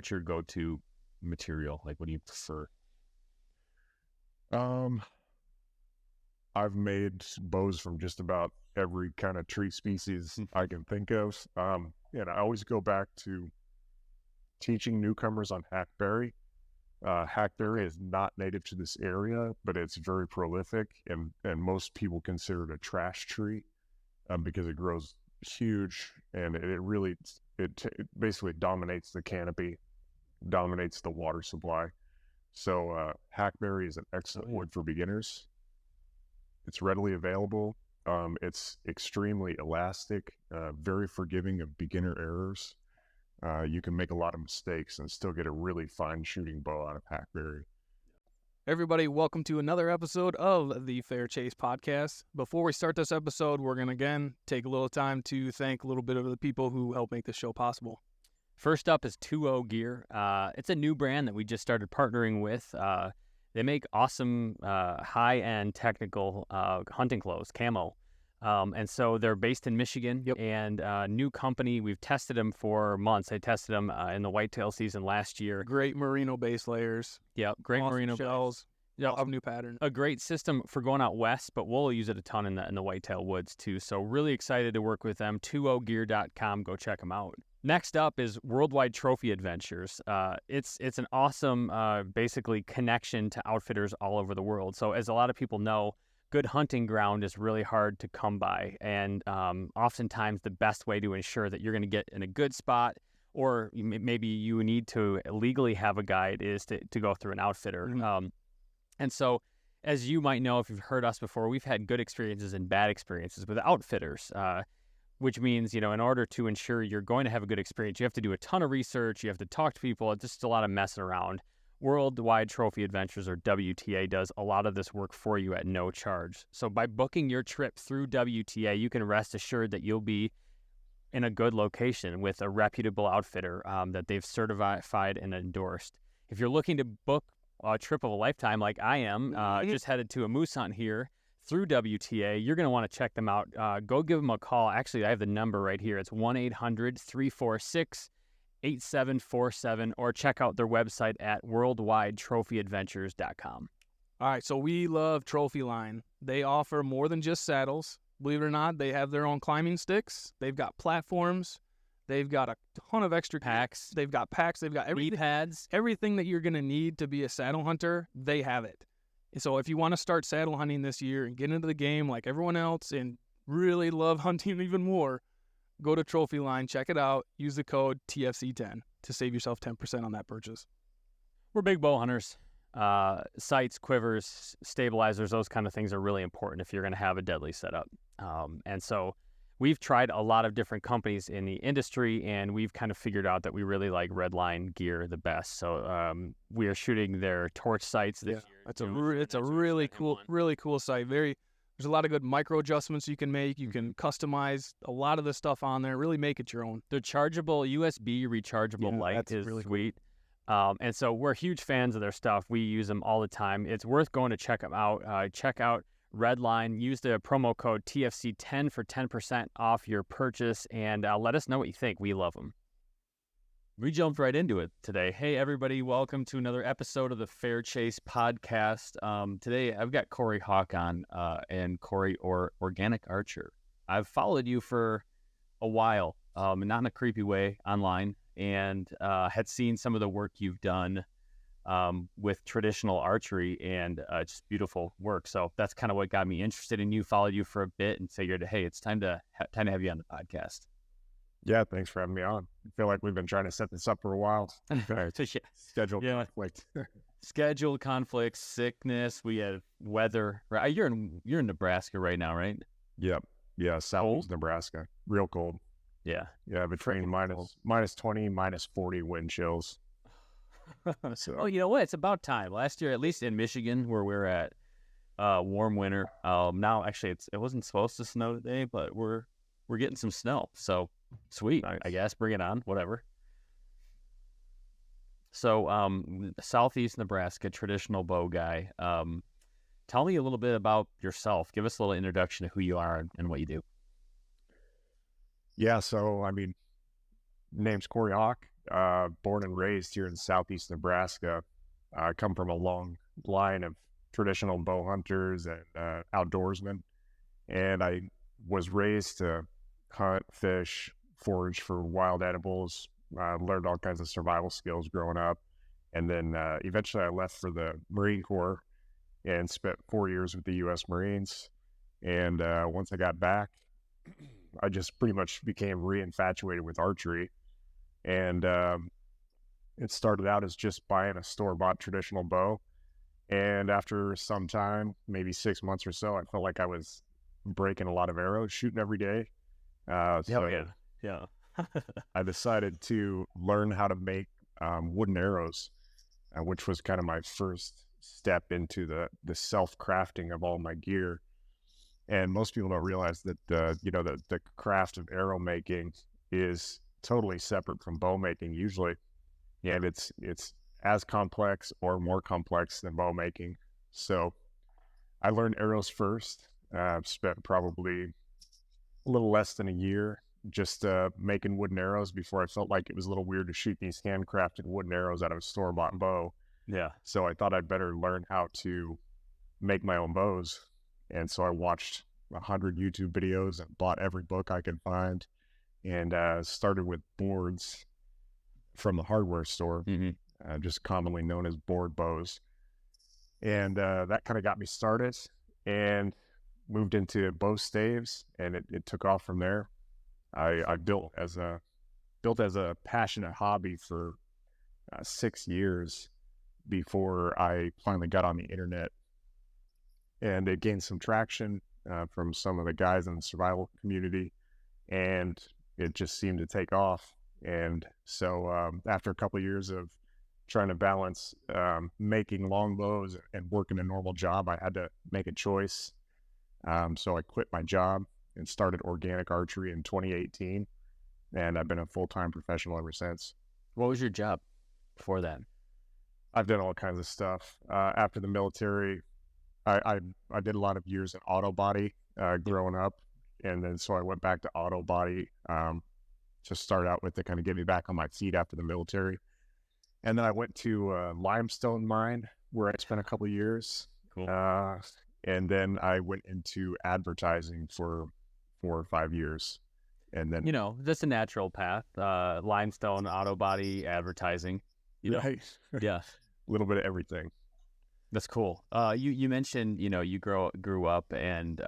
what's your go-to material? Like, what do you prefer? I've made bows from just about every kind of tree species I can think of. And I always go back to teaching newcomers on hackberry. Hackberry is not native to this area, but it's very prolific, and most people consider it a trash tree because it grows huge, and it basically dominates the canopy, dominates the water supply. So hackberry is an excellent wood for beginners. It's readily available. It's extremely elastic, very forgiving of beginner errors. You can make a lot of mistakes and still get a really fine shooting bow out of hackberry. Everybody, welcome to another episode of the Fair Chase podcast. Before we start this episode, we're going to again take a little time to thank a little bit of the people who help make this show possible. First up is 2O Gear. It's a new brand that we just started partnering with. They make awesome high-end technical hunting clothes, camo. And so they're based in Michigan. Yep. And new company. We've tested them for months. I tested them in the whitetail season last year. Great merino base layers. Yep, great awesome merino shells. Yeah, awesome new pattern. A great system for going out west, but we'll use it a ton in the whitetail woods too. So really excited to work with them. 2ogear.com. Go check them out. Next up is Worldwide Trophy Adventures. It's an awesome, basically, connection to outfitters all over the world. So as a lot of people know, good hunting ground is really hard to come by. And oftentimes the best way to ensure that you're going to get in a good spot, or maybe you need to legally have a guide, is to go through an outfitter. Mm-hmm. And so, as you might know, if you've heard us before, we've had good experiences and bad experiences with outfitters. Which means, in order to ensure you're going to have a good experience, you have to do a ton of research, you have to talk to people, it's just a lot of messing around. Worldwide Trophy Adventures, or WTA, does a lot of this work for you at no charge. So by booking your trip through WTA, you can rest assured that you'll be in a good location with a reputable outfitter that they've certified and endorsed. If you're looking to book a trip of a lifetime like I am, just headed to a moose hunt here, through WTA, you're going to want to check them out. Go give them a call. Actually, I have the number right here. It's 1-800-346-8747, or check out their website at worldwidetrophyadventures.com. All right, so we love Trophy Line. They offer more than just saddles. Believe it or not, they have their own climbing sticks. They've got platforms. They've got a ton of extra packs. They've got packs. They've got everything, pads. Everything that you're going to need to be a saddle hunter, they have it. So if you want to start saddle hunting this year and get into the game like everyone else and really love hunting even more, go to Trophy Line, check it out, use the code TFC10 to save yourself 10% on that purchase. We're big bow hunters. Sights, quivers, stabilizers, those kind of things are really important if you're going to have a deadly setup. And so we've tried a lot of different companies in the industry, and we've kind of figured out that we really like Redline gear the best. So we are shooting their torch sights this year. It's a really cool sight. There's a lot of good micro adjustments you can make. You can customize a lot of the stuff on there. Really make it your own. The chargeable USB rechargeable light is really sweet. Cool. And so we're huge fans of their stuff. We use them all the time. It's worth going to check them out. Check out Redline. Use the promo code TFC10 for 10% off your purchase, and let us know what you think. We love them. We jumped right into it today. Hey, everybody. Welcome to another episode of the Fair Chase podcast. Today, I've got Correy Hawk on, and Correy, or Organic Archer. I've followed you for a while, not in a creepy way, online, and had seen some of the work you've done with traditional archery, and just beautiful work. So that's kind of what got me interested in you, followed you for a bit, and figured, hey, it's time to have you on the podcast. Yeah, thanks for having me on. I feel like we've been trying to set this up for a while. Scheduled conflict. Scheduled conflicts, sickness. We have weather. Right, you're in Nebraska right now, right? Yep. Yeah, Southeast Nebraska. Real cold. Yeah. Yeah, between minus 20, minus 40 wind chills. So. Oh, you know what? It's about time. Last year, at least in Michigan, where we're at, warm winter. Now, actually, it wasn't supposed to snow today, but we're getting some snow. So sweet. Nice. I guess bring it on. Whatever. So, Southeast Nebraska, traditional bow guy. Tell me a little bit about yourself. Give us a little introduction to who you are and what you do. Yeah. So, I mean, name's Correy Hawk. born and raised here in Southeast Nebraska. I come from a long line of traditional bow hunters and outdoorsmen, and I was raised to hunt, fish, forage for wild edibles. Learned all kinds of survival skills growing up, and then eventually I left for the Marine Corps and spent 4 years with the U.S. Marines. And once I got back, I just pretty much became re-infatuated with archery. And it started out as just buying a store-bought traditional bow. And after some time, maybe 6 months or so, I felt like I was breaking a lot of arrows, shooting every day. Yeah. I decided to learn how to make wooden arrows, which was kind of my first step into the self-crafting of all my gear. And most people don't realize that the craft of arrow making is totally separate from bow making usually, and it's as complex or more complex than bow making. So I learned arrows first. Spent probably a little less than a year just making wooden arrows before I felt like it was a little weird to shoot these handcrafted wooden arrows out of a store-bought bow. Yeah. So I thought I'd better learn how to make my own bows. And so I watched 100 YouTube videos and bought every book I could find, and started with boards from the hardware store, just commonly known as board bows. And that kind of got me started, and moved into bow staves, and it took off from there. I built as a passionate hobby for 6 years before I finally got on the internet, and it gained some traction from some of the guys in the survival community, and it just seemed to take off. And so after a couple of years of trying to balance making longbows and working a normal job, I had to make a choice. So I quit my job and started Organic Archery in 2018, and I've been a full-time professional ever since. What was your job before that? I've done all kinds of stuff. After the military, I did a lot of years in auto body growing up, and then so I went back to auto body to start out with to kind of get me back on my feet after the military. And then I went to a limestone mine where I spent a couple of years. Cool. And then I went into advertising for 4 or 5 years. And then, that's a natural path. Limestone, auto body, advertising. Right. Yeah. A little bit of everything. That's cool. You mentioned, you grew up and,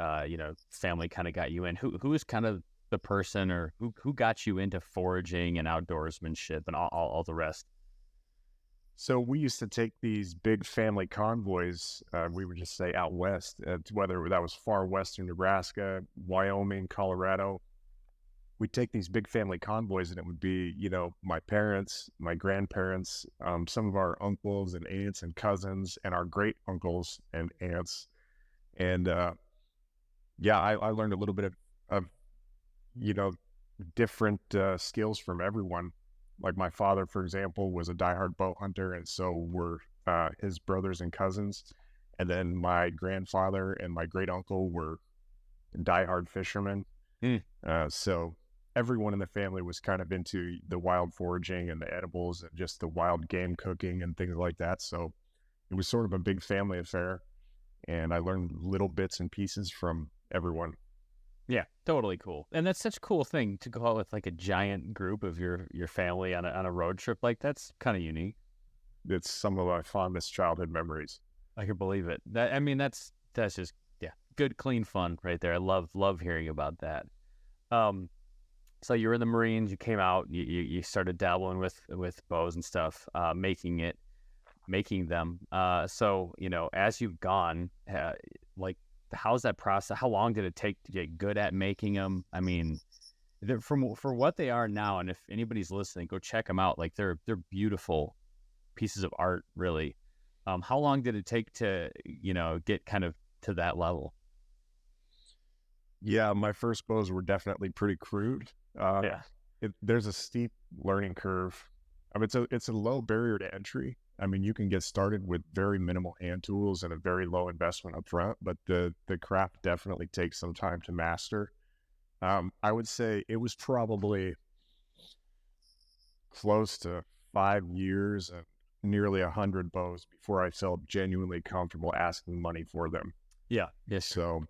family kind of got you in. Who is kind of the person or who got you into foraging and outdoorsmanship and all the rest? So we used to take these big family convoys, we would just say out west, whether that was far western Nebraska, Wyoming, Colorado. We'd take these big family convoys, and it would be, my parents, my grandparents, some of our uncles and aunts and cousins, and our great uncles and aunts. And I learned a little bit of different skills from everyone. Like my father, for example, was a diehard bow hunter, and so were his brothers and cousins. And then my grandfather and my great uncle were diehard fishermen. So everyone in the family was kind of into the wild foraging and the edibles and just the wild game cooking and things like that. So it was sort of a big family affair, and I learned little bits and pieces from everyone. Yeah, totally cool. And that's such a cool thing to go out with like a giant group of your family on a road trip. Like that's kind of unique. It's some of my fondest childhood memories. I can believe it. That's just good, clean fun right there. I love hearing about that. So you were in the Marines, you came out, you started dabbling with bows and stuff, making them. So, as you've gone, how's that process? How long did it take to get good at making them? I mean, for what they are now, and if anybody's listening, go check them out. Like they're beautiful pieces of art, really. How long did it take to, get kind of to that level? Yeah, my first bows were definitely pretty crude. There's a steep learning curve. I mean, it's a low barrier to entry. I mean, you can get started with very minimal hand tools and a very low investment up front, but the craft definitely takes some time to master. I would say it was probably close to 5 years and nearly 100 bows before I felt genuinely comfortable asking money for them. Yeah. Yes. So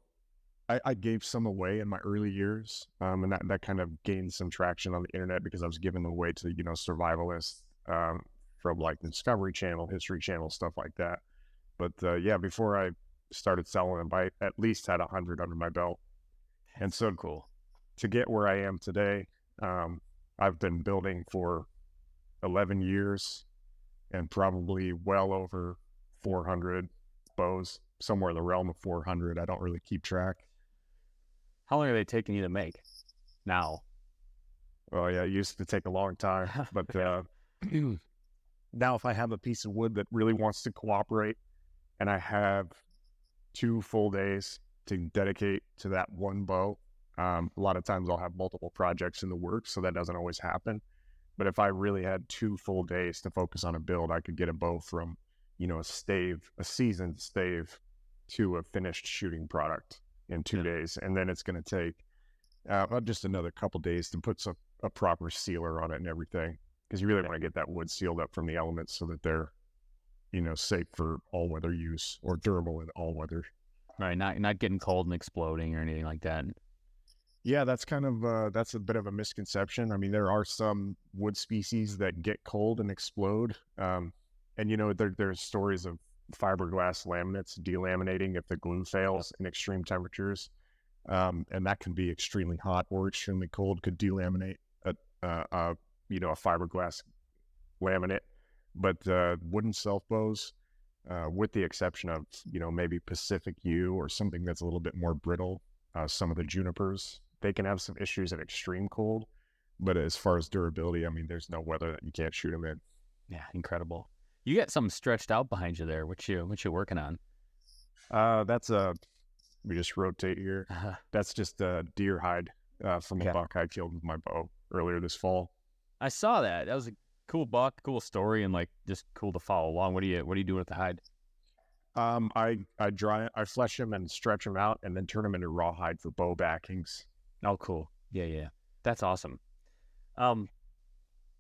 I gave some away in my early years, and that kind of gained some traction on the internet because I was giving them away to, survivalists from like the Discovery Channel, History Channel, stuff like that. But yeah, before I started selling them, I at least had 100 under my belt. And so cool to get where I am today. I've been building for 11 years and probably well over 400 bows, somewhere in the realm of 400. I don't really keep track. How long are they taking you to make now? Oh yeah, it used to take a long time, but now if I have a piece of wood that really wants to cooperate and I have 2 full days to dedicate to that one bow, a lot of times I'll have multiple projects in the works, so that doesn't always happen. But if I really had 2 full days to focus on a build, I could get a bow from, a seasoned stave to a finished shooting product in 2 days. And then it's going to take just another couple days to put a proper sealer on it and everything, because you really want to get that wood sealed up from the elements so that they're, safe for all weather use or durable in all weather. Right. Not getting cold and exploding or anything like that. Yeah, that's kind of that's a bit of a misconception. I mean, there are some wood species that get cold and explode, and there's stories of fiberglass laminates delaminating if the glue fails in extreme temperatures, and that can be extremely hot or extremely cold. Could delaminate a fiberglass laminate, but wooden self bows, with the exception of maybe Pacific yew or something that's a little bit more brittle, some of the junipers. They can have some issues in extreme cold, but as far as durability, I mean, there's no weather that you can't shoot them in. Yeah, incredible. You got something stretched out behind you there. What you working on? We just rotate here. That's just a deer hide from a buck I killed with my bow earlier this fall. I saw that. That was a cool buck, cool story, and like just cool to follow along. What do you do with the hide? I dry it, I flesh them and stretch them out, and then turn them into rawhide for bow backings. Oh, cool. Yeah. That's awesome.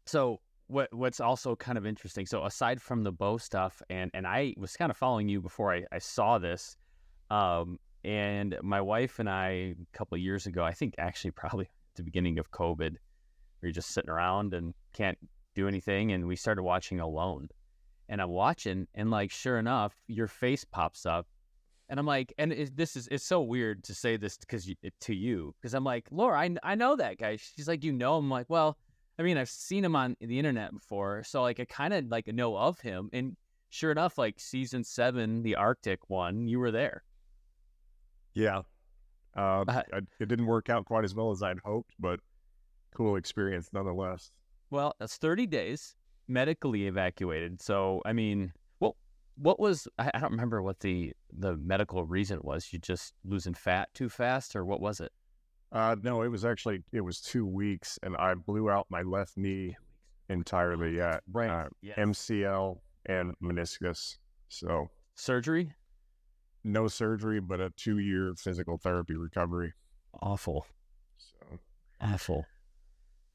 So what's also kind of interesting, so aside from the bow stuff, and I was kind of following you before I saw this, and my wife and I, a couple of years ago, I think actually probably at the beginning of COVID, we were just sitting around and can't do anything, and we started watching Alone. And I'm watching, and like, sure enough, your face pops up. And I'm like, and it's so weird to say this to you, because I'm like, Laura, I know that guy. She's like, I'm like, well, I mean, I've seen him on the internet before, so like I kind of like know of him. And sure enough, like season 7, the Arctic one, you were there. Yeah, it didn't work out quite as well as I'd hoped, but cool experience nonetheless. Well, that's 30 days medically evacuated. So I mean, what was, I don't remember what the medical reason was. You just losing fat too fast, or what was it? No, it was 2 weeks, and I blew out my left knee entirely. Right. Yes. MCL and meniscus. So surgery? No surgery, but a 2-year physical therapy recovery. Awful. So awful.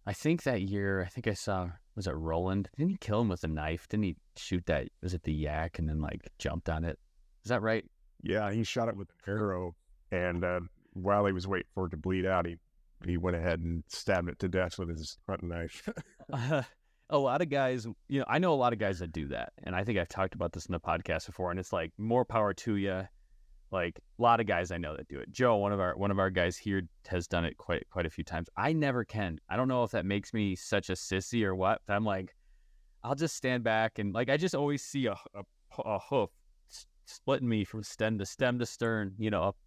I think that year, I saw, was it Roland? Didn't he kill him with a knife? Didn't he shoot that? Was it the yak and then like jumped on it? Is that right? Yeah, he shot it with an arrow, and while he was waiting for it to bleed out, he went ahead and stabbed it to death with his hunting knife. A lot of guys, I know a lot of guys that do that, and I think I've talked about this in the podcast before, and it's like, more power to you. Like, a lot of guys I know that do it. Joe, one of our guys here, has done it quite a few times. I never can. I don't know if that makes me such a sissy or what. But I'm like, I'll just stand back, and like, I just always see a hoof splitting me from stem to stern,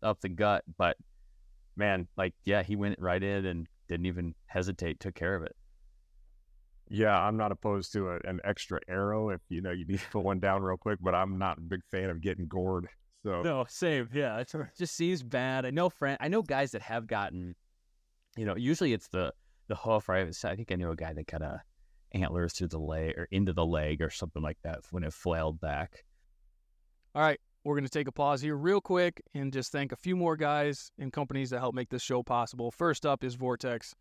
up the gut. But man, like, yeah, he went right in and didn't even hesitate, took care of it. Yeah, I'm not opposed to an extra arrow if you need to put one down real quick, but I'm not a big fan of getting gored. So no, same. Yeah, it just seems bad. I know guys that have gotten, usually it's the hoof. Right? I think I knew a guy that got a antlers through the leg or into the leg or something like that when it flailed back. All right, we're going to take a pause here real quick and just thank a few more guys and companies that help make this show possible. First up is Vortex.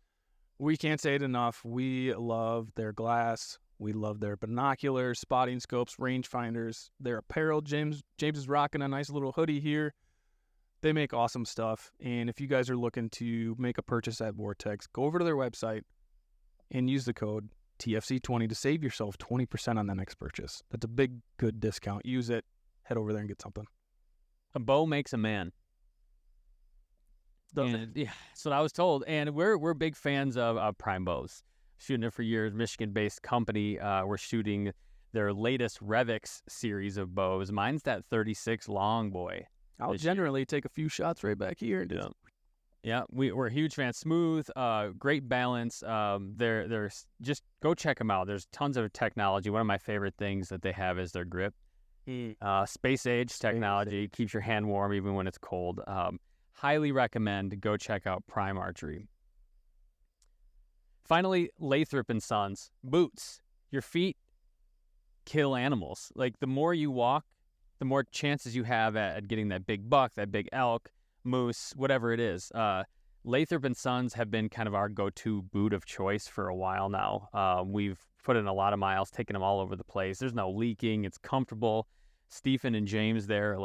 We can't say it enough. We love their glass. We love their binoculars, spotting scopes, rangefinders, their apparel. James is rocking a nice little hoodie here. They make awesome stuff. And if you guys are looking to make a purchase at Vortex, go over to their website and use the code TFC20 to save yourself 20% on the next purchase. That's a big, good discount. Use it. Head over there and get something. A bow makes a man. Yeah, that's what I was told. And we're big fans of Prime Bows. Shooting it for years, Michigan-based company. We're shooting their latest Revix series of bows. Mine's that 36 long boy. I'll generally take a few shots right back here. Yeah, we're huge fans. Smooth, great balance. They're just go check them out. There's tons of technology. One of my favorite things that they have is their grip. Space age technology keeps your hand warm even when it's cold. Highly recommend. Go check out Prime Archery. Finally, Lathrop & Sons boots. Your feet kill animals. Like the more you walk, the more chances you have at getting that big buck, that big elk, moose, whatever it is. Lathrop & Sons have been kind of our go-to boot of choice for a while now. We've put in a lot of miles, taking them all over the place. There's no leaking. It's comfortable. Stephen and James there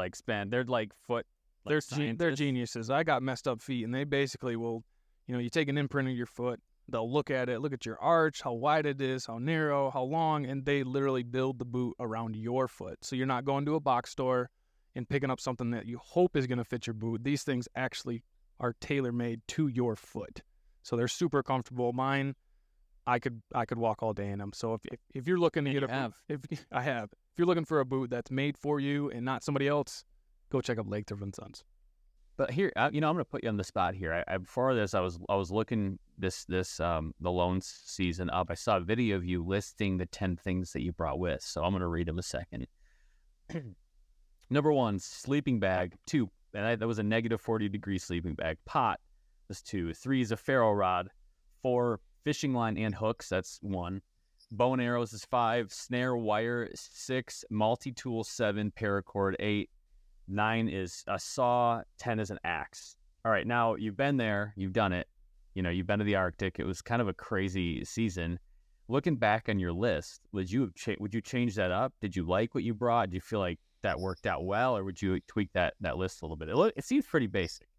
they're like foot. They're geniuses. I got messed up feet, and they basically will, you take an imprint of your foot. They'll look at it, look at your arch, how wide it is, how narrow, how long, and they literally build the boot around your foot. So you're not going to a box store and picking up something that you hope is going to fit your boot. These things actually are tailor-made to your foot. So they're super comfortable. Mine, I could walk all day in them. So if you're looking to get a boot, if you're looking for a boot that's made for you and not somebody else, go check out Lathrop & Sons. But here, I'm going to put you on the spot here. Before this, I was looking the loan season up. I saw a video of you listing the 10 things that you brought with. So I'm going to read them a second. Number 1, sleeping bag. 2, and that was a negative 40-degree sleeping bag. Pot, that's 2. 3 is a ferro rod. 4, fishing line and hooks. That's 1. Bow and arrows is 5. Snare wire 6. Multi-tool 7. Paracord 8. 9 is a saw, 10 is an axe. All right, now you've been there, you've done it. You've been to the Arctic. It was kind of a crazy season. Looking back on your list, would you change that up? Did you like what you brought? Do you feel like that worked out well, or would you tweak that list a little bit? It seems pretty basic.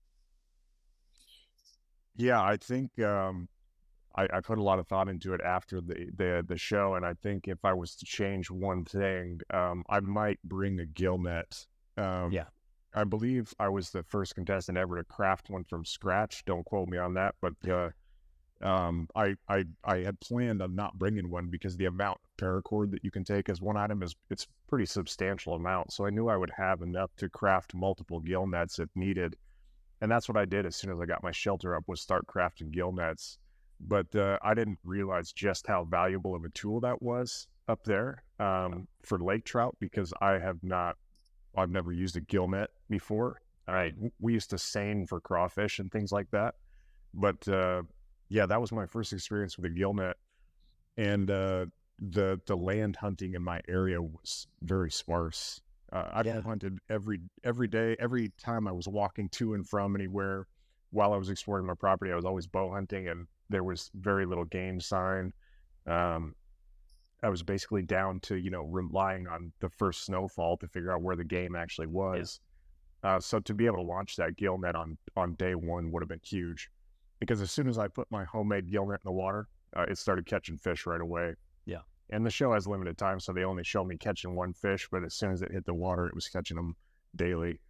Yeah, I think I put a lot of thought into it after the show, and I think if I was to change one thing, I might bring a gill net. I believe I was the first contestant ever to craft one from scratch. Don't quote me on that, but I had planned on not bringing one because the amount of paracord that you can take as one item it's pretty substantial amount. So I knew I would have enough to craft multiple gill nets if needed, and that's what I did as soon as I got my shelter up, was start crafting gill nets. But I didn't realize just how valuable of a tool that was up there for lake trout, because I've never used a gill net before. We used to seine for crawfish and things like that. But that was my first experience with a gill net. And the land hunting in my area was very sparse. I hunted every day. Every time I was walking to and from anywhere while I was exploring my property, I was always bow hunting, and there was very little game sign. I was basically down to, relying on the first snowfall to figure out where the game actually was. So to be able to launch that gill net on day one would have been huge, because as soon as I put my homemade gill net in the water, it started catching fish right away. Yeah. And the show has limited time, so they only showed me catching one fish, but as soon as it hit the water, it was catching them daily.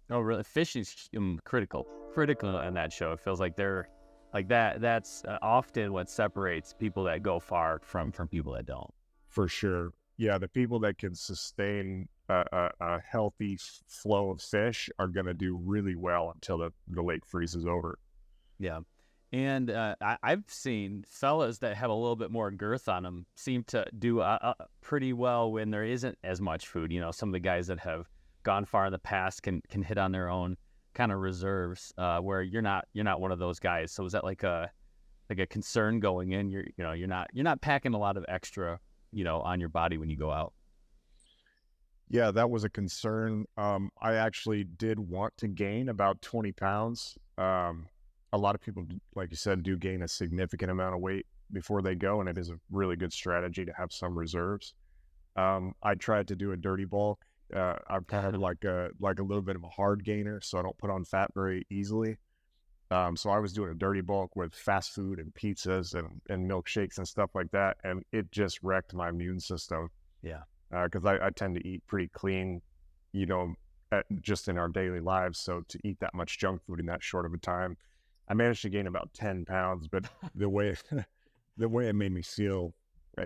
Oh, really? Fish is critical in that show. It feels like they're like that. That's often what separates people that go far from people that don't. For sure. Yeah, the people that can sustain a healthy flow of fish are going to do really well until the lake freezes over. Yeah. And I've seen fellas that have a little bit more girth on them seem to do pretty well when there isn't as much food. Some of the guys that have gone far in the past can hit on their own kind of reserves, where you're not one of those guys. So is that like a concern going in? You're not packing a lot of extra, on your body when you go out. Yeah, that was a concern. I actually did want to gain about 20 pounds. a lot of people, like you said, do gain a significant amount of weight before they go, and it is a really good strategy to have some reserves. I tried to do a dirty bulk. I'm kind of like a little bit of a hard gainer, so I don't put on fat very easily. So I was doing a dirty bulk with fast food and pizzas and milkshakes and stuff like that, and it just wrecked my immune system. Yeah. Because I tend to eat pretty clean, just in our daily lives. So to eat that much junk food in that short of a time, I managed to gain about 10 pounds, but the way it made me feel,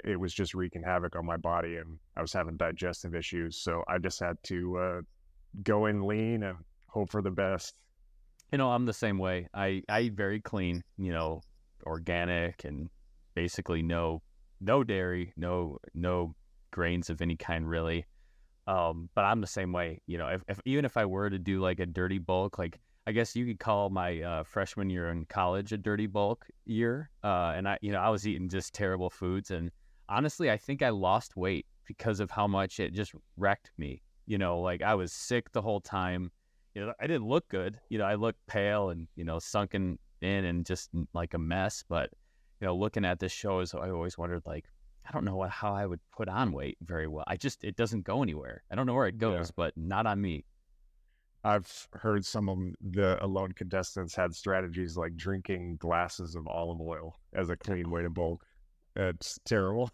it was just wreaking havoc on my body, and I was having digestive issues. So I just had to go in lean and hope for the best. I'm the same way. I eat very clean, organic, and basically no dairy, no grains of any kind, really. But I'm the same way. Even if I were to do like a dirty bulk, like I guess you could call my freshman year in college a dirty bulk year. And I was eating just terrible foods, and honestly, I think I lost weight because of how much it just wrecked me. Like I was sick the whole time. I didn't look good. I looked pale and sunken in and just like a mess. But looking at this show, I always wondered, like, I don't know how I would put on weight very well. It doesn't go anywhere. I don't know where it goes, but not on me. I've heard some of the alone contestants had strategies like drinking glasses of olive oil as a clean way to bulk. It's terrible.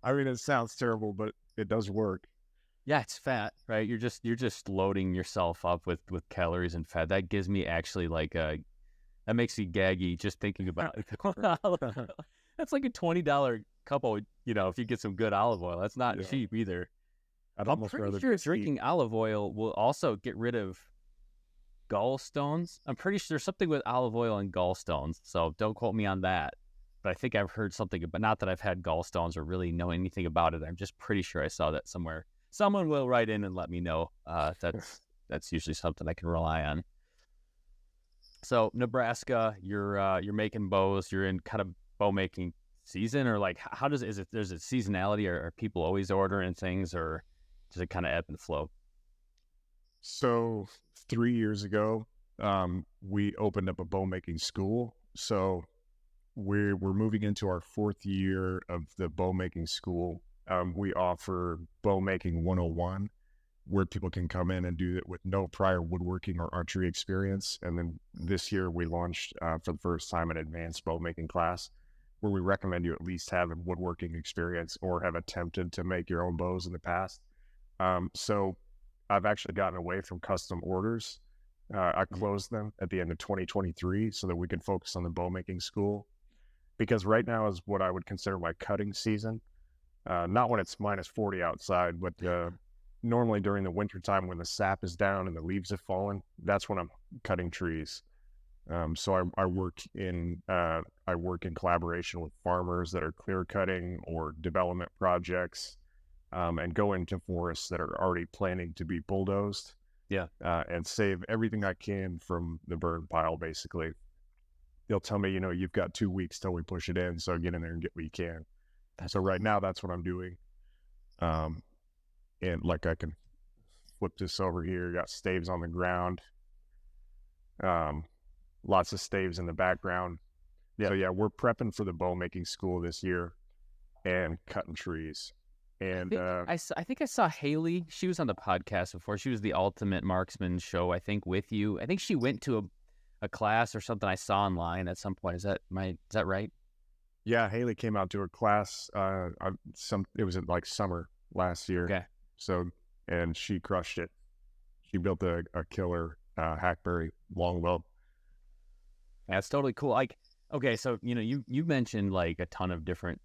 I mean, it sounds terrible, but it does work. Yeah, it's fat, right? You're just loading yourself up with calories and fat. That gives me actually that makes me gaggy just thinking about it. That's like a $20 cup of, if you get some good olive oil. That's not cheap either. I'm pretty sure drinking olive oil will also get rid of gallstones. I'm pretty sure there's something with olive oil and gallstones, so don't quote me on that. But I think I've heard something, but not that I've had gallstones or really know anything about it. I'm just pretty sure I saw that somewhere. Someone will write in and let me know. That's usually something I can rely on. So Nebraska, you're making bows. You're in kind of bow making season, or like how there's a seasonality, or are people always ordering things, or does it kind of ebb and flow? So 3 years ago, we opened up a bow making school. So we're moving into our 4th year of the bow making school. We offer bow making 101, where people can come in and do it with no prior woodworking or archery experience. And then this year we launched for the first time an advanced bow making class, where we recommend you at least have a woodworking experience or have attempted to make your own bows in the past. So I've actually gotten away from custom orders. I closed them at the end of 2023 so that we could focus on the bow making school, because right now is what I would consider my cutting season. Not when it's minus 40 outside, but normally during the winter time when the sap is down and the leaves have fallen, that's when I'm cutting trees. So I work in collaboration with farmers that are clear cutting or development projects, and go into forests that are already planning to be bulldozed. Yeah. And save everything I can from the burn pile, basically. They'll tell me, you've got 2 weeks till we push it in, so get in there and get what you can. So right now, that's what I'm doing. And like I can flip this over here. Got staves on the ground. Lots of staves in the background. Yeah. So yeah, we're prepping for the bow making school this year and cutting trees. And I think I saw Haley. She was on the podcast before. She was the Ultimate Marksman show, I think, with you. I think she went to a class or something I saw online at some point. Is that right? Yeah, Haley came out to her class. It was like summer last year. Okay. So, and she crushed it. She built a killer hackberry longbow. That's totally cool. Like, okay, so you mentioned like a ton of different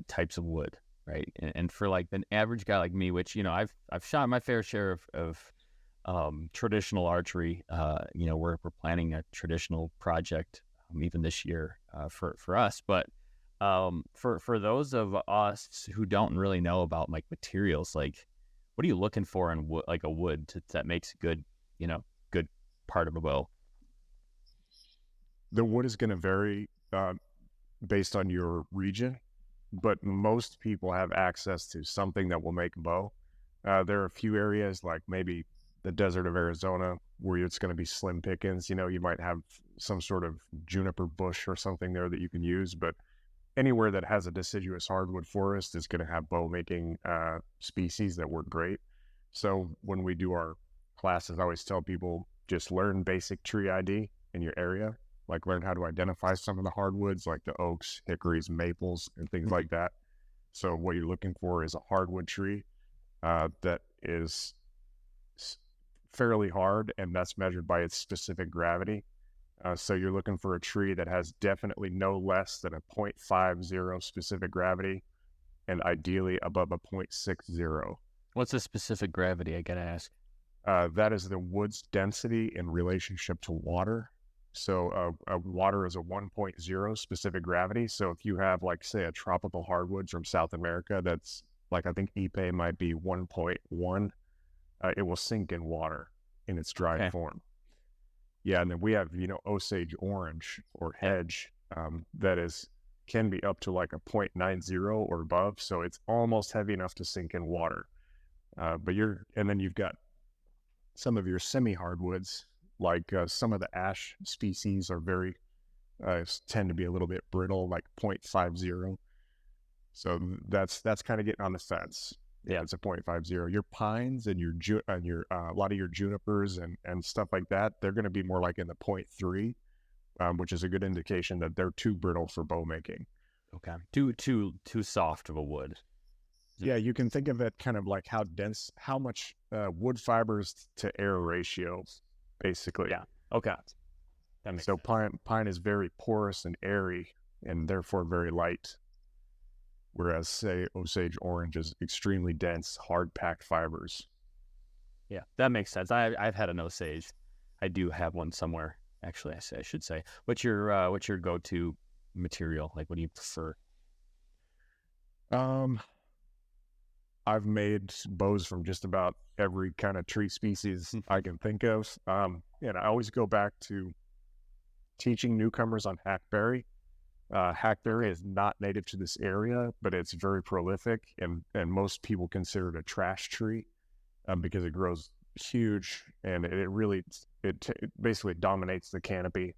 types of wood, right? And for like an average guy like me, which I've shot my fair share of traditional archery. We're planning a traditional project even this year for us, but for those of us who don't really know about like materials, like what are you looking for in wood, like a wood that makes a good part of a bow? The wood is going to vary based on your region, but most people have access to something that will make a bow. There are a few areas like maybe the desert of Arizona where it's going to be slim pickings. You might have some sort of juniper bush or something there that you can use, but anywhere that has a deciduous hardwood forest is going to have bow making species that work great. So when we do our classes, I always tell people just learn basic tree ID in your area, like learn how to identify some of the hardwoods like the oaks, hickories, maples, and things like that. So what you're looking for is a hardwood tree that is fairly hard, and that's measured by its specific gravity. So you're looking for a tree that has definitely no less than a 0.50 specific gravity, and ideally above a 0.60. What's the specific gravity? I gotta ask. That is the wood's density in relationship to water. So water is a 1.0 specific gravity. So if you have, like, say, a tropical hardwood from South America that's like, I think Ipe might be 1.1, it will sink in water in its dry form. Yeah, and then we have, Osage orange or hedge that can be up to like a 0.90 or above. So it's almost heavy enough to sink in water. And then you've got some of your semi-hardwoods, like some of the ash species are tend to be a little bit brittle, like 0.50. So that's kind of getting on the fence. Yeah, it's a 0.50. Your pines and your a lot of your junipers and stuff like that, they're going to be more like in the 0.3, which is a good indication that they're too brittle for bow making. Okay, too soft of a wood. Yeah, you can think of it kind of like how much wood fibers to air ratio, basically. Yeah. Okay. That makes sense. Pine is very porous and airy, and therefore very light. Whereas, say, Osage orange is extremely dense, hard-packed fibers. Yeah, that makes sense. I've had an Osage. I do have one somewhere. Actually, I should say. What's your go-to material? Like, what do you prefer? I've made bows from just about every kind of tree species I can think of. And I always go back to teaching newcomers on hackberry. Hackberry is not native to this area, but it's very prolific, and most people consider it a trash tree because it grows huge, and it basically dominates the canopy,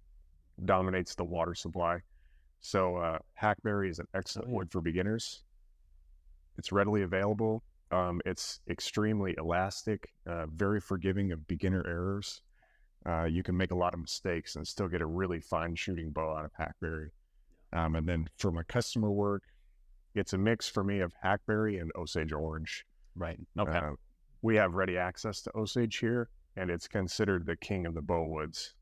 dominates the water supply. So hackberry is an excellent wood for beginners. It's readily available. It's extremely elastic, very forgiving of beginner errors. You can make a lot of mistakes and still get a really fine shooting bow out of hackberry. And then for my customer work, it's a mix for me of hackberry and Osage orange. Right. Okay. We have ready access to Osage here, and it's considered the king of the bow woods.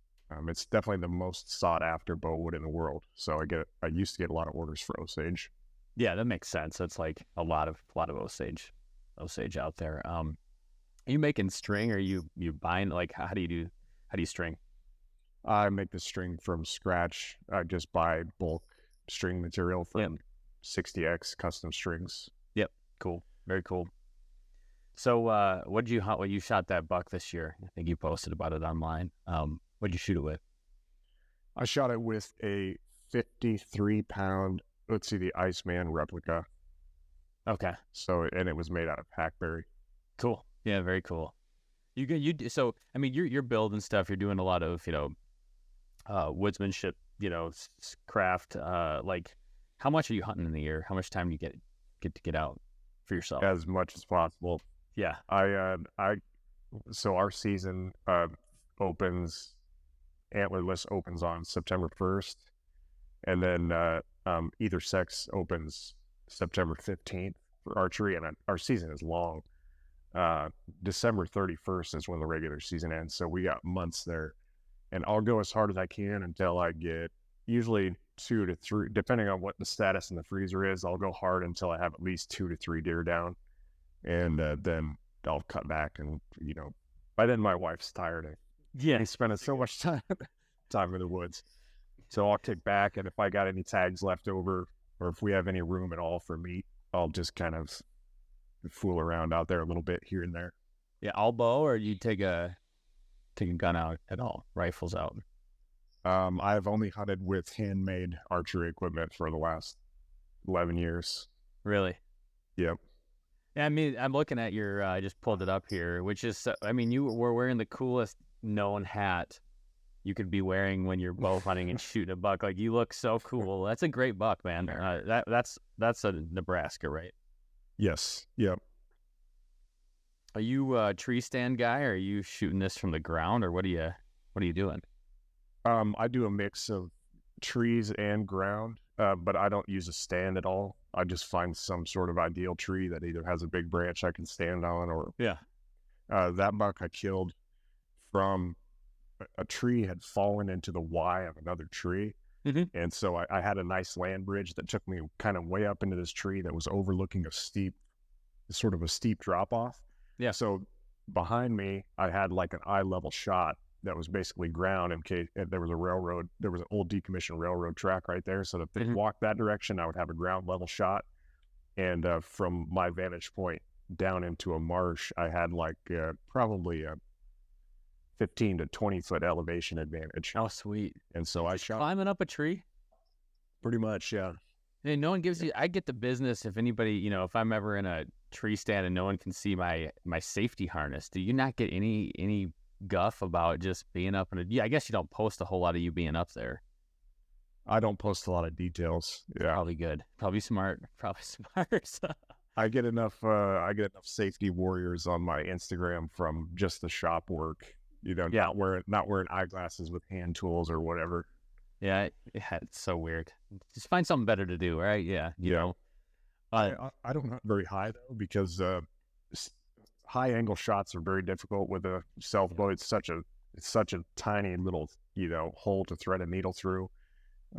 It's definitely the most sought after bow wood in the world. So I used to get a lot of orders for Osage. Yeah, that makes sense. That's like a lot of Osage out there. Are you making string, or you buying, like, how do you string? I make the string from scratch. I just buy bulk string material from 60X Custom Strings. Yep. Cool. Very cool. So what you shot that buck this year? I think you posted about it online. What'd you shoot it with? I shot it with a 53-pound, the Iceman replica. Okay. And it was made out of hackberry. Cool. Yeah, very cool. So I mean, you're building stuff. You're doing a lot of woodsmanship, craft. Like, how much are you hunting in the year? How much time do you get out for yourself? As much as possible. Yeah. So our season opens, antlerless opens on September 1st, and then either sex opens September 15th for archery, and our season is long. December 31st is when the regular season ends, so we got months there. And I'll go as hard as I can until I get usually 2 to 3, depending on what the status in the freezer is. I'll go hard until I have at least 2 to 3 deer down, and then I'll cut back. And by then my wife's tired of spending so much time in the woods. So I'll kick back, and if I got any tags left over, or if we have any room at all for meat, I'll just kind of fool around out there a little bit here and there. Yeah, all bow, or you take a gun out at all, rifles out? I've only hunted with handmade archery equipment for the last 11 years. Really? Yep. Yeah, I mean, I'm looking at your, I just pulled it up here, which is, I mean, you were wearing the coolest known hat you could be wearing when you're bow hunting and shooting a buck. Like, you look so cool. That's a great buck, man. That's a Nebraska, right? Yes. Yep. Are you a tree stand guy, or are you shooting this from the ground, or what are you doing? I do a mix of trees and ground, but I don't use a stand at all. I just find some sort of ideal tree that either has a big branch I can stand on, or that buck I killed from a tree had fallen into the Y of another tree. Mm-hmm. And so I had a nice land bridge that took me kind of way up into this tree that was overlooking a steep drop off. Yeah. So behind me, I had like an eye level shot that was basically ground in case there was an old decommissioned railroad track right there. So if they walked that direction, I would have a ground level shot. And from my vantage point down into a marsh, I had like probably a 15 to 20 foot elevation advantage. Oh, sweet. And so I shot climbing up a tree. Pretty much, yeah. And no one gives you. I get the business if anybody, if I'm ever in a tree stand and no one can see my safety harness. Do you not get any guff about just being up I guess you don't post a whole lot of you being up there. I don't post a lot of details. Yeah, probably good. Probably smart. I get enough safety warriors on my Instagram from just the shop work. Not wearing eyeglasses with hand tools or whatever. Yeah, it's so weird. Just find something better to do, right? Yeah, you know. I don't hunt very high though, because high angle shots are very difficult with a self bow. It's such a tiny little hole to thread a needle through.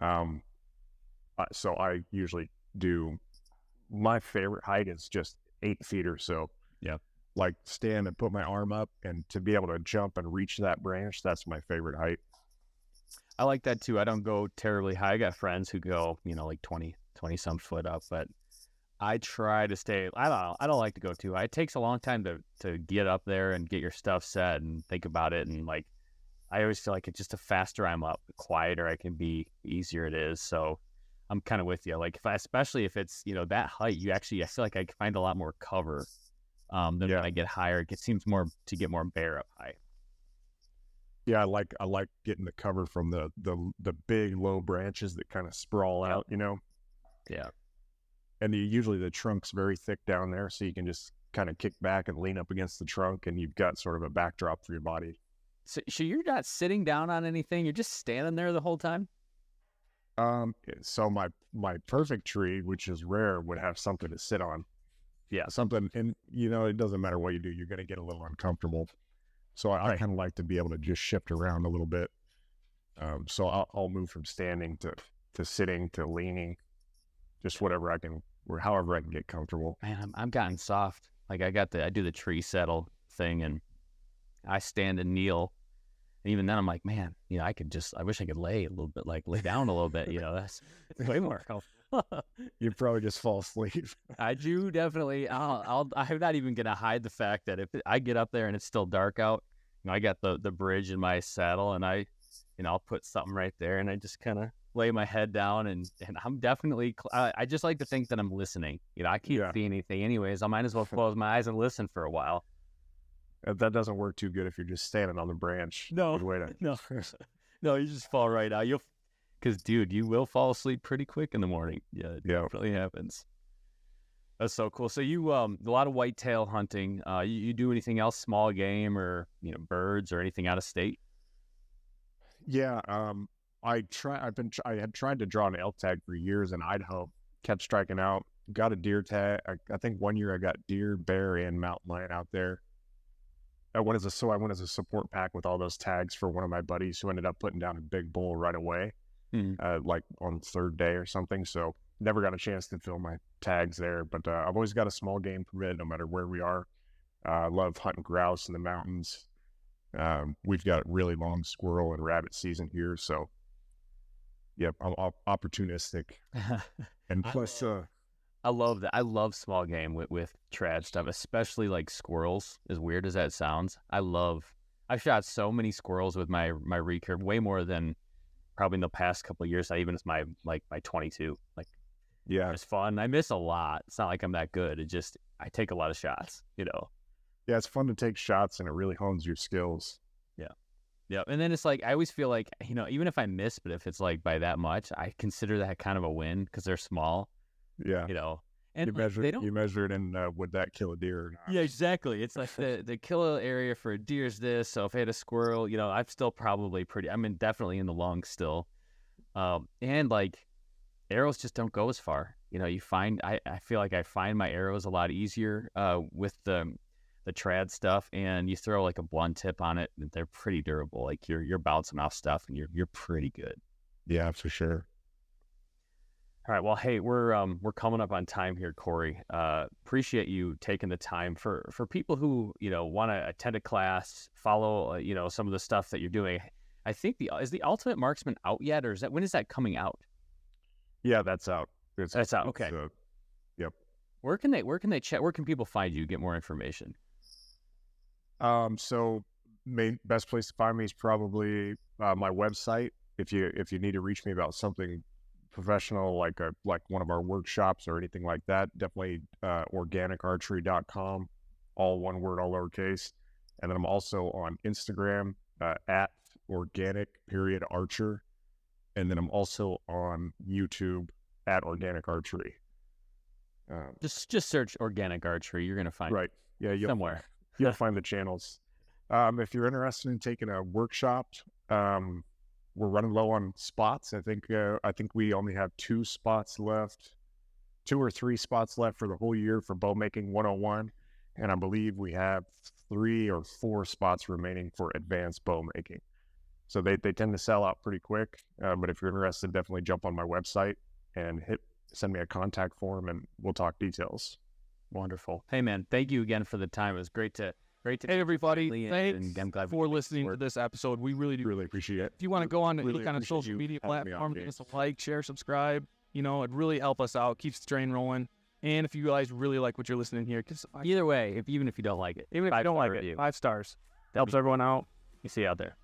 So I usually do. My favorite height is just 8 feet or so. Yeah. Like stand and put my arm up, and to be able to jump and reach that branch, that's my favorite height. I like that too. I don't go terribly high. I got friends who go, like 20 some foot up, but I try to stay, I don't like to go too high. It takes a long time to get up there and get your stuff set and think about it. And like, I always feel like it's just the faster I'm up, the quieter I can be, the easier it is. So I'm kind of with you. Like especially if it's, that height, I feel like I can find a lot more cover. Then when I get higher, it seems more to get more bear up high. Yeah, I like getting the cover from the big low branches that kind of sprawl out, Yeah. And usually the trunk's very thick down there, so you can just kind of kick back and lean up against the trunk, and you've got sort of a backdrop for your body. So you're not sitting down on anything; you're just standing there the whole time. So my perfect tree, which is rare, would have something to sit on. Yeah, something, and it doesn't matter what you do, you're going to get a little uncomfortable. So I kind of like to be able to just shift around a little bit. So I'll move from standing to sitting to leaning, just whatever I can, or however I can get comfortable. Man, I'm gotten soft. Like I do the tree settle thing, and I stand and kneel. And even then I'm like, man, I wish I could lay a little bit, like lay down a little bit, that's way more comfortable. You'd probably just fall asleep. I do definitely. I'm not even gonna hide the fact that if I get up there and it's still dark out, I got the bridge in my saddle, and I'll put something right there, and I just kind of lay my head down, and I'm definitely. I just like to think that I'm listening. I can't see anything anyways. I might as well close my eyes and listen for a while. That doesn't work too good if you're just standing on the branch. No, you just fall right out. Because, dude, you will fall asleep pretty quick in the morning. Yeah, it definitely happens. That's so cool. So you, a lot of whitetail hunting. You do anything else, small game or, birds or anything out of state? Yeah. I had tried to draw an elk tag for years in Idaho, kept striking out, got a deer tag. I think one year I got deer, bear, and mountain lion out there. I went as a support pack with all those tags for one of my buddies who ended up putting down a big bull right away. Like on the third day or something. So never got a chance to fill my tags there, but I've always got a small game permit no matter where we are. I love hunting grouse in the mountains. We've got really long squirrel and rabbit season here. So yep, I'm opportunistic. And plus, I love that. I love small game with trad stuff, especially like squirrels, as weird as that sounds. I've shot so many squirrels with my recurve, way more than probably in the past couple of years. I even my 22. It's fun. I miss a lot. It's not like I'm that good. I take a lot of shots. Yeah, it's fun to take shots, and it really hones your skills. Yeah. Yeah, and then it's like I always feel like, even if I miss, but if it's like by that much, I consider that kind of a win because they're small. Yeah. And you measure it in would that kill a deer or not? Yeah, exactly. It's like the kill area for a deer is this. So if I had a squirrel, I'm still probably definitely in the lungs still. And like arrows just don't go as far. I feel like I find my arrows a lot easier with the trad stuff, and you throw like a blunt tip on it, they're pretty durable. Like you're bouncing off stuff and you're pretty good. Yeah, for sure. All right. Well, hey, we're coming up on time here, Correy. Appreciate you taking the time for people who want to attend a class, follow some of the stuff that you're doing. I think is the Ultimate Marksman out yet, or when is that coming out? Yeah, that's out. That's out. Okay. Yep. Where can they check? Where can people find you? Get more information. So best place to find me is probably my website. If you need to reach me about something professional, like one of our workshops or anything like that, definitely organicarchery.com, all one word, all lowercase. And then I'm also on Instagram at organic_archer, and then I'm also on YouTube at Organic Archery. Just search Organic Archery, you're gonna find right. Yeah, somewhere. You'll find the channels. If you're interested in taking a workshop, we're running low on spots. I think we only have 2 or 3 spots left for the whole year for bow making 101, and I believe we have 3 or 4 spots remaining for advanced bow making. So they tend to sell out pretty quick. But if you're interested, definitely jump on my website and send me a contact form, and we'll talk details. Wonderful. Hey man, thank you again for the time. It was great to. Hey everybody, thanks for listening to this episode. We really appreciate it. If you want to go on any kind of social media platform, give us a like, share, subscribe. It'd really help us out, keeps the train rolling. And if you guys really like what you're listening here, either way, even if you don't like it, even if you don't like it, 5 stars. Helps everyone out. You see you out there.